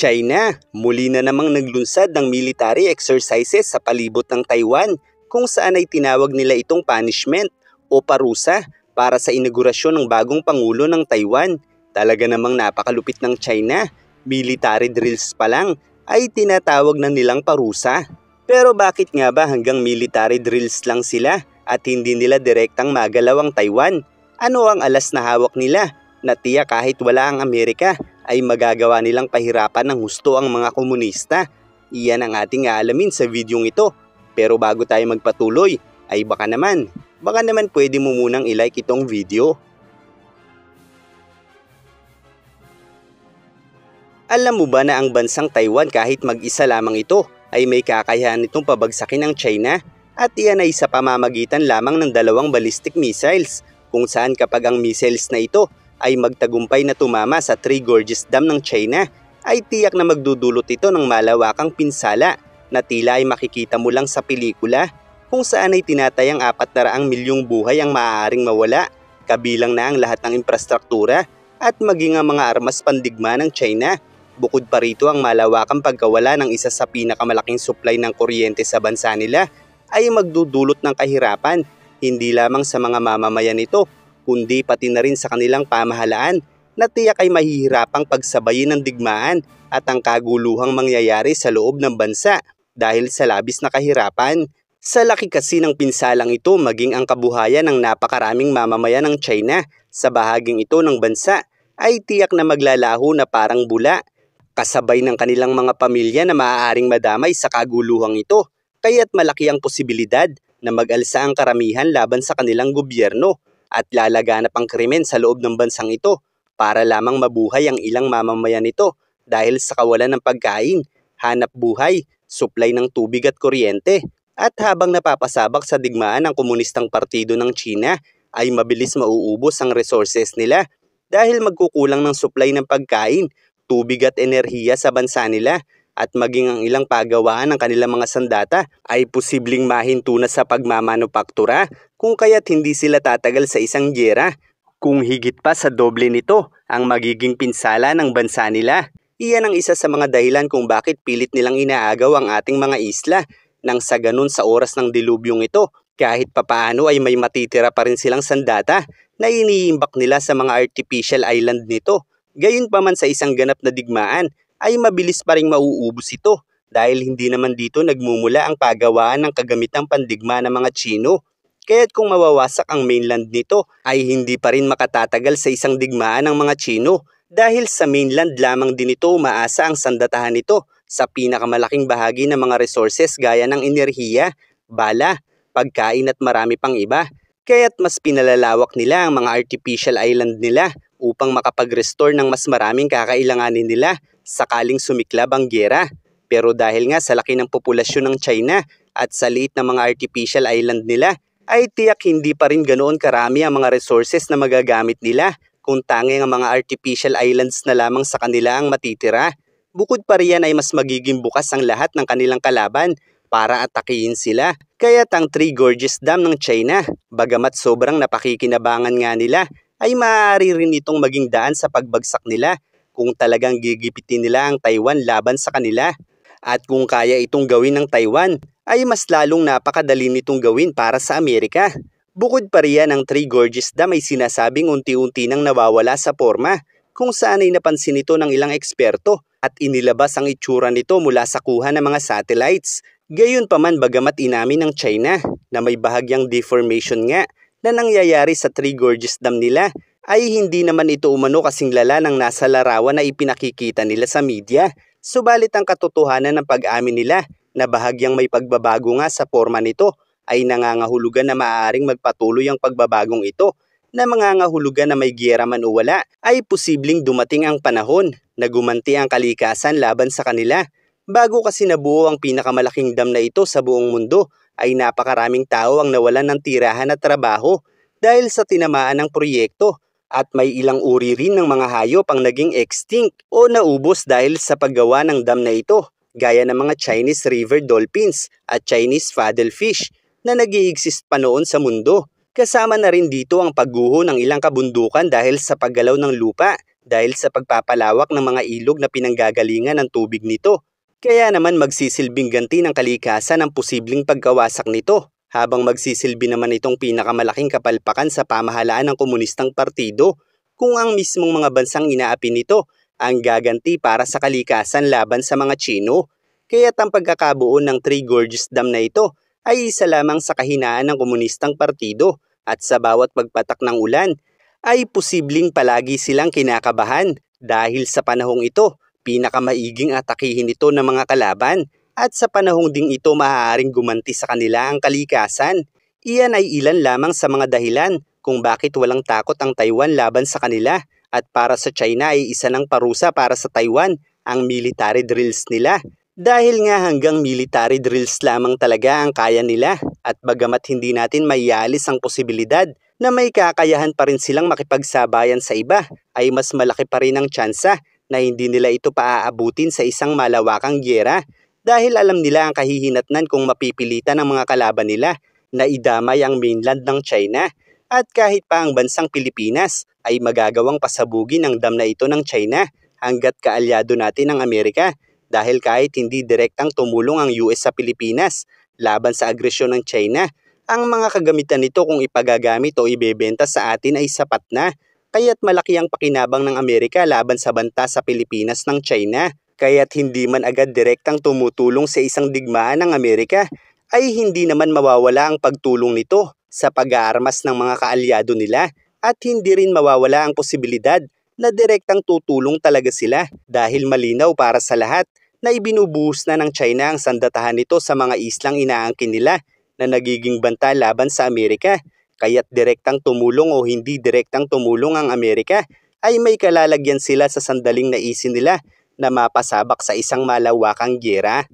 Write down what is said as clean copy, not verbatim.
China, muli na namang naglunsad ng military exercises sa palibot ng Taiwan kung saan ay tinawag nila itong punishment o parusa para sa inaugurasyon ng bagong pangulo ng Taiwan. Talaga namang napakalupit ng China, military drills pa lang ay tinatawag na nilang parusa. Pero bakit nga ba hanggang military drills lang sila at hindi nila direktang magalaw ang Taiwan? Ano ang alas na hawak nila na tiyak kahit wala ang Amerika ay magagawa nilang pahirapan ng husto ang mga komunista? Iyan ang ating aalamin sa videong ito. Pero bago tayo magpatuloy, ay baka naman pwede mo munang ilike itong video. Alam mo ba na ang bansang Taiwan kahit mag-isa lamang ito ay may kakayahan itong pabagsakin ng China? At iyan ay sa pamamagitan lamang ng 2 ballistic missiles kung saan kapag ang missiles na ito ay magtagumpay na tumama sa Three Gorges Dam ng China, ay tiyak na magdudulot ito ng malawakang pinsala na tila ay makikita mo lang sa pelikula kung saan ay tinatayang 400 milyong buhay ang maaaring mawala, kabilang na ang lahat ng infrastruktura at maging ang mga armas pandigma ng China. Bukod pa rito ang malawakang pagkawala ng isa sa pinakamalaking supply ng kuryente sa bansa nila ay magdudulot ng kahirapan hindi lamang sa mga mamamayan nito, kundi pati na rin sa kanilang pamahalaan na tiyak ay mahihirapang pagsabayin ng digmaan at ang kaguluhang mangyayari sa loob ng bansa dahil sa labis na kahirapan. Sa laki kasi ng pinsalang ito maging ang kabuhayan ng napakaraming mamamayan ng China sa bahaging ito ng bansa ay tiyak na maglalaho na parang bula, kasabay ng kanilang mga pamilya na maaaring madamay sa kaguluhang ito, kaya't malaki ang posibilidad na mag-alsa ang karamihan laban sa kanilang gobyerno at lalaganap ang krimen sa loob ng bansang ito para lamang mabuhay ang ilang mamamayan nito dahil sa kawalan ng pagkain, hanap buhay, supply ng tubig at kuryente. At habang napapasabak sa digmaan ng komunistang partido ng China ay mabilis mauubos ang resources nila dahil magkukulang ng supply ng pagkain, tubig at enerhiya sa bansa nila at maging ang ilang pagawaan ng kanilang mga sandata ay posibleng mahinto na sa pagmamanupaktura kung kaya't hindi sila tatagal sa isang giyera. Kung higit pa sa doble nito ang magiging pinsala ng bansa nila, iyan ang isa sa mga dahilan kung bakit pilit nilang inaagaw ang ating mga isla nang sa ganun sa oras ng dilubyong ito kahit papaano ay may matitira pa rin silang sandata na iniimbak nila sa mga artificial island nito. Gayunpaman sa isang ganap na digmaan ay mabilis pa ring mauubos ito dahil hindi naman dito nagmumula ang pagawaan ng kagamitang pandigma ng mga Chino. Kaya't kung mawawasak ang mainland nito ay hindi pa rin makatatagal sa isang digmaan ng mga Chino dahil sa mainland lamang din ito umaasa ang sandatahan nito sa pinakamalaking bahagi ng mga resources gaya ng enerhiya, bala, pagkain at marami pang iba. Kaya't mas pinalalawak nila ang mga artificial island nila upang makapag-restore ng mas maraming kakailanganin nila sakaling sumiklab ang giyera. Pero dahil nga sa laki ng populasyon ng China at sa liit ng mga artificial island nila, ay tiyak hindi pa rin ganoon karami ang mga resources na magagamit nila kung tanging ang mga artificial islands na lamang sa kanila ang matitira. Bukod pa riyan ay mas magiging bukas ang lahat ng kanilang kalaban para atakihin sila. Kaya ang Three Gorges Dam ng China, bagamat sobrang napakikinabangan nga nila, ay maaari rin itong maging daan sa pagbagsak nila kung talagang gigipitin nila ang Taiwan laban sa kanila. At kung kaya itong gawin ng Taiwan, ay mas lalong napakadali nitong gawin para sa Amerika. Bukod pa riyan ang Three Gorges Dam ay sinasabing unti-unti nang nawawala sa forma kung saan ay napansin ito ng ilang eksperto at inilabas ang itsura nito mula sa kuha ng mga satellites. Gayunpaman bagamat inamin ng China na may bahagyang deformation nga na nangyayari sa Three Gorges Dam nila, ay hindi naman ito umano kasing lala ng nasa larawan na ipinakikita nila sa media. Subalit ang katotohanan ng pag-amin nila na bahagyang may pagbabago nga sa forma nito ay nangangahulugan na maaaring magpatuloy ang pagbabagong ito, na mangangahulugan na may giyera man o wala ay posibleng dumating ang panahon na gumanti ang kalikasan laban sa kanila. Bago kasi nabuo ang pinakamalaking dam na ito sa buong mundo ay napakaraming tao ang nawalan ng tirahan at trabaho dahil sa tinamaan ng proyekto at may ilang uri rin ng mga hayop ang naging extinct o naubos dahil sa paggawa ng dam na ito, gaya ng mga Chinese river dolphins at Chinese paddlefish na nag-i-exist pa noon sa mundo. Kasama na rin dito ang pagguho ng ilang kabundukan dahil sa paggalaw ng lupa dahil sa pagpapalawak ng mga ilog na pinanggagalingan ng tubig nito. Kaya naman magsisilbing ganti ng kalikasan ang posibleng pagkawasak nito, habang magsisilbi naman itong pinakamalaking kapalpakan sa pamahalaan ng komunistang partido kung ang mismong mga bansang inaapi nito ang gaganti para sa kalikasan laban sa mga Tsino. Kaya't ang pagkakabuo ng Three Gorges Dam na ito ay isa lamang sa kahinaan ng komunistang partido, at sa bawat pagpatak ng ulan ay posibleng palagi silang kinakabahan dahil sa panahong ito pinakamaiging atakihin ito ng mga kalaban, at sa panahong ding ito maaaring gumanti sa kanila ang kalikasan. Iyan ay ilan lamang sa mga dahilan kung bakit walang takot ang Taiwan laban sa kanila, at para sa China ay isa ng parusa para sa Taiwan ang military drills nila. Dahil nga hanggang military drills lamang talaga ang kaya nila, at bagamat hindi natin maialis ang posibilidad na may kakayahan pa rin silang makipagsabayan sa iba, ay mas malaki pa rin ang tsansa na hindi nila ito paaabutin sa isang malawakang gyera, dahil alam nila ang kahihinatnan kung mapipilitan ng mga kalaban nila na idamay ang mainland ng China. At kahit pa ang bansang Pilipinas ay magagawang pasabugin ang dam na ito ng China hanggat kaalyado natin ang Amerika, dahil kahit hindi direktang tumulong ang US sa Pilipinas laban sa agresyon ng China, ang mga kagamitan nito kung ipagagamit o ibebenta sa atin ay sapat na. Kaya't malaki ang pakinabang ng Amerika laban sa banta sa Pilipinas ng China. Kaya't hindi man agad direktang tumutulong sa isang digmaan ng Amerika, ay hindi naman mawawala ang pagtulong nito sa pag-aarmas ng mga kaalyado nila, at hindi rin mawawala ang posibilidad na direktang tutulong talaga sila, dahil malinaw para sa lahat na ibinubuhos na ng China ang sandatahan nito sa mga islang inaangkin nila na nagiging banta laban sa Amerika. Kaya't direktang tumulong o hindi direktang tumulong ang Amerika ay may kalalagyan sila sa sandaling naisin nila na mapasabak sa isang malawakang gyera.